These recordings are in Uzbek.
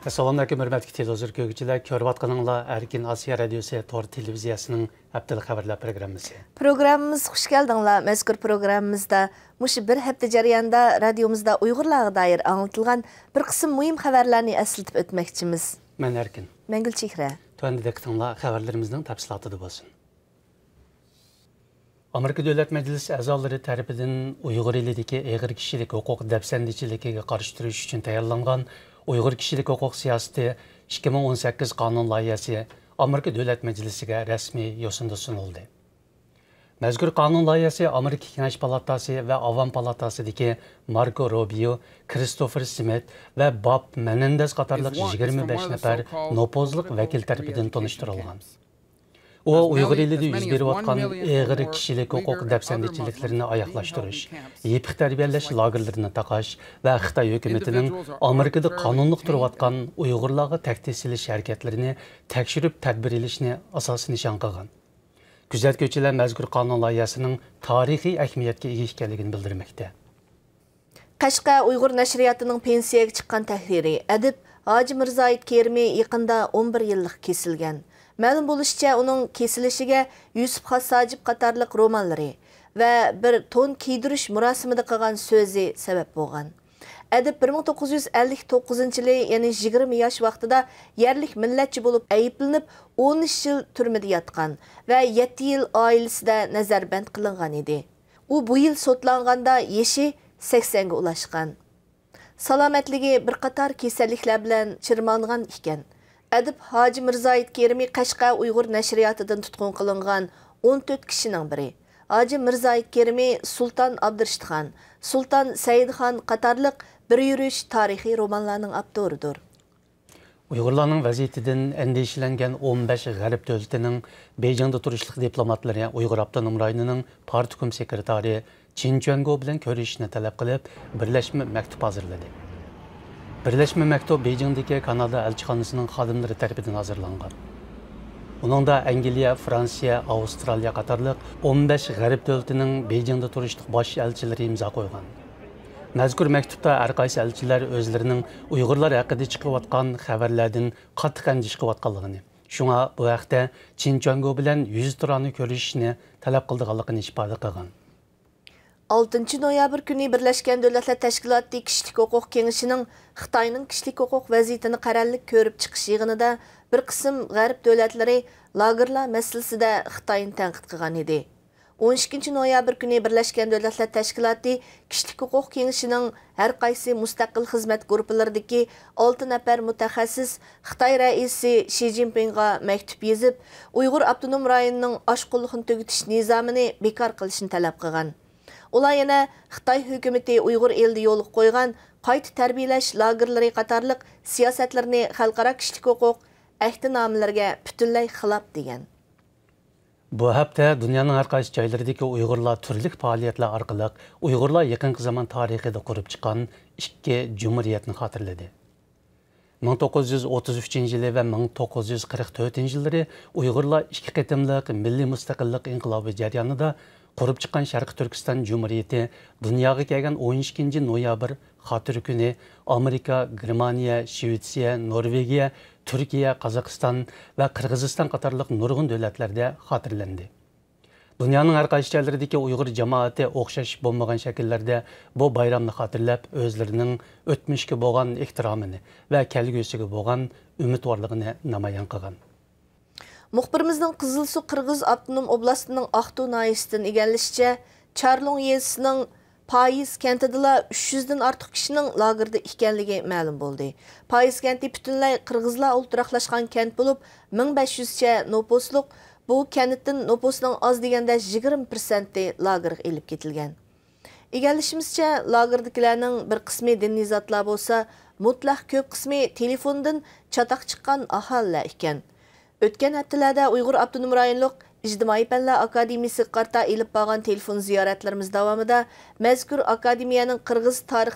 Assalamu alaykum, hörmətli televizor görgüçülər. Görüb atqanınızlar Erkin Asiya Radiosu Tor televiziyasının Heptilik Xewerler programmasi. Programımız hoş geldinglar. Mazkur programımızda muş bir hafta jarayonida radiomuzda Uyg'urlarga dair anlatılgan bir qism muhim xabarlarni eslatib o'tmoqchimiz. Men Erkin. Men Gulchehra. Tuanda diqqatinglar xabarlarimizning tafsilotida bo'lsin. Amerika Davlat Majlisi a'zolari tarafidan Uyg'ur elidagi og'ir kishilik huquq dafsandichiligiga qarshi turish uchun tayyorlangan Uyghur kishilik huquq siyosati 2018 qonun loyihasi Amerika Davlat Majlisiga rasmiy yo'sinda sunildi. Mazkur qonun loyihasi Amerika Kengash palatasi va Avam palatasidagi Marco Rubio, Christopher Smith va Bob Menendez qatorliq 25 nafar nopozliq vakil tarafidan tanishtirilgan. O Uyghur elida yuz berayotgan og'ir kishilik huquq dafsandichiliklarni oyoqlashtirish, yepiq tarbiyalash lagerlarini taqash va Xitoy hukumatining Amerikada qonunliq turayotgan Uyg'urlarga tahdid silish harakatlarini tekshirib tadbir olishni asosiy nishon qilgan. Kuzatuvchilar mazkur qonun loyihasining tarixiy ahamiyatga ega ekanligini bildirmoqda. Qashqa Uyg'ur nashriyatining pensiyaga chiqqan tahriri adib Hoji Mirzoid Kerimi yaqinda 11 yillik kesilgan. Ma'lum bo'lishicha, uning kesilishiga Yusuf Xassajib qatorliq romanlari va bir to'n kiydirish murosimida qilgan so'zi sabab bo'lgan. Adib 1959-yili, ya'ni 20 yosh vaqtida yerlik millatchi bo'lib ayblanib, 13 yil turmada yotgan va 7 yil oilasida nazarband qilingan edi. U bu yil sotlanganda yashi 80 ga ulashgan. Salomatligi bir qator kasalliklar bilan chirmongan ekan. Adib Hoji Mirzoid Kerimi Qashqa Uyg'ur nashriyatidan tutqun qilingan 14 kishining biri. Hoji Mirzoid Kerimi Sultan Abdurashidxon, Sultan Saidxon qatorliq bir yurish tarixiy romanlarning avtoridir. Uyg'urlarning vaziyatidan endishlangan 15 g'arb davlatining Beyjingda turishliq diplomatlari Uyg'ur avtonom rayonining partikum sekretari Chin Chuango bilan ko'rishishni talab qilib, birlashma maktub hozirladi. Birleşme mektup Beijing'deki Kanada elçixonasining xodimlari tarafidan hazırlangan. Uningda Angliya, Fransiya, Avstraliya qatorliq 15 g'arb davlatining Beijingda turishliq bosh elchilari imzo qo'ygan. Mazkur maktubda har qaysi elchilar o'zlarining Uyg'urlar haqida chiqayotgan xabarlardan qattiq andish qilayotganligini, shunga bu haqda Chin Chuango bilan 100 turani ko'rishishni talab qilganligini ifoda qilgan. 6 noyabr kuni Birleşken Devletler Teşkilatı Kişilik Hukuk Kengişining Xitoyning kişilik hukuk vaziyatini qarorlik ko'rib chiqish yig'inida bir qism g'arb davlatlari lagerlar masalasida Xitoyni tanqid qilgan edi. 12 noyabr kuni Birleşken Devletler Teşkilatı Kişilik Hukuk Kengişining har qaysi mustaqil xizmat guruhlaridagi 6 nafar mutaxassis Xitoy raisi Xi Jinpingga maktub yozib, Uyg'ur avtonom rayonining oshqulligini tugutish nizomini bekor qilishni talab qilgan. Ular yana Xitoy hukumati Uyg'ur elida yo'l qo'ygan qayta tarbiyalash lagerlari qatorliq siyosatlarni xalqaro kishilik huquq ahdnomalariga butunlay xilof degan. Bu hafta dunyoning har qaysi joylaridagi Uyg'urlar turli faoliyatlar orqali Uyg'urlar yaqinqi zamon tarixida qurib chiqqan ikki jumhuriyatni xotirladi. 1933-yili va 1944-yillari Uyg'urlar ikki qatimliq milliy mustaqillik inqilobi jarayonida qurib chiqqan Sharqi Turkiston Cumhuriyeti dunyoga kelgan 12 noyabr xotir kuni Amerika, Germaniya, Shvetsiya, Norvegiya, Turkiya, Qozog'iston va Qirg'iziston qatorliq nurg'un davlatlarda xotirlandi. Dunyoning har qaysi joylaridagi Uyg'ur jamoati o'xshash bo'lmagan shakllarda bu bayramni xotirlab, o'zlarining o'tmishga bo'lgan ehtiromini va kelgusiga bo'lgan umidvorligini namoyon qilgan. Muxbirimizning Qizilsu Qirg'iz avtonom oblastining Aqtu nahiyasidan egallishicha, Charlong yezisining Payis kentida 300 dan ortiq kishining lagerda ekanligi ma'lum bo'ldi. Payis kenti butunlay qirg'izlar o'ltiraqlashgan kent bo'lib, 1500 cha nopusliq, bu kentning nopusining oz deganda 20% lagerga elib ketilgan. Egallishimizcha, lagerdagilarning bir qismi diniy zotlar bo'lsa, mutlaq ko'p qismi telefondan chataq chiqqan aholilar ekan. O'tgan haftalarda Uyg'ur avtonom rayonlik İctimai Fanlar Akademiyasi qarta elib borgan telefon ziyoratlarimiz davomida mazkur akademiyaning Qirg'iz tarix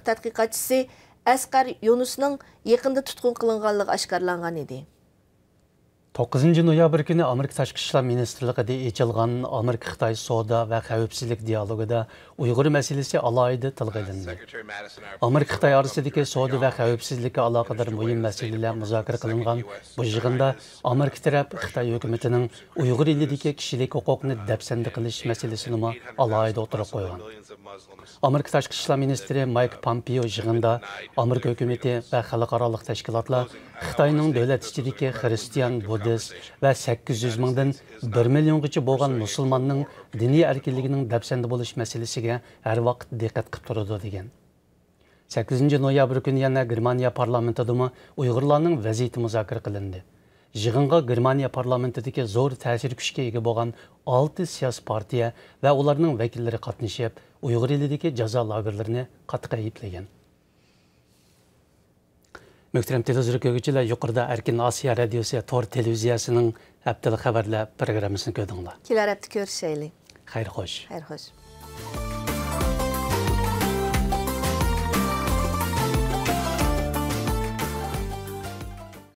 9 noyabr kuni Amerika Tashqi ishlar ministrligida ochilgan Amerika Xitoy savdo va xavfsizlik dialogida Uyg'ur masalasi alohida tilga olindi. Amerika Xitoy orasidagi savdo va xavfsizlikka aloqador muhim masalalar muzokara qilingan bu yig'inda Amerika taraf Xitoy hukumatining Uyg'ur elidagi kishilik huquqni dafsanda qilish masalasini alohida o'tirib qo'ygan. Amerika Tashqi ishlar ministri Mike Pompeo yig'inda Amerika hukumati va xalqaro tashkilotlar Xitoyning davlat ichidagi xristian, buddist va 800 mingdan 1 milliongacha bo'lgan musulmonning diniy erkinligining dafsanda bo'lish masalasiga har vaqt diqqat qilib turadi degan. 8 noyabr kuni yana Germaniya parlamentida Uyg'urlarning vaziyati muzokara qilindi. Yig'inga Germaniya parlamentidagi zo'r ta'sir kuchga ega bo'lgan 6 siyosiy partiya va ularning vakillari qatnashib, Uyg'ur elidagi jazo lagerlarini qattiq ayblagan. Muhtaram televizor ko'ruvchilar, yuqorida Erkin Osiyo radiosi tor televiziyasining Heptilik Xewerler programmasini ko'rdinglar. Kelar hafta ko'rishaylik. Xayr xo'sh. Xayr xo'sh.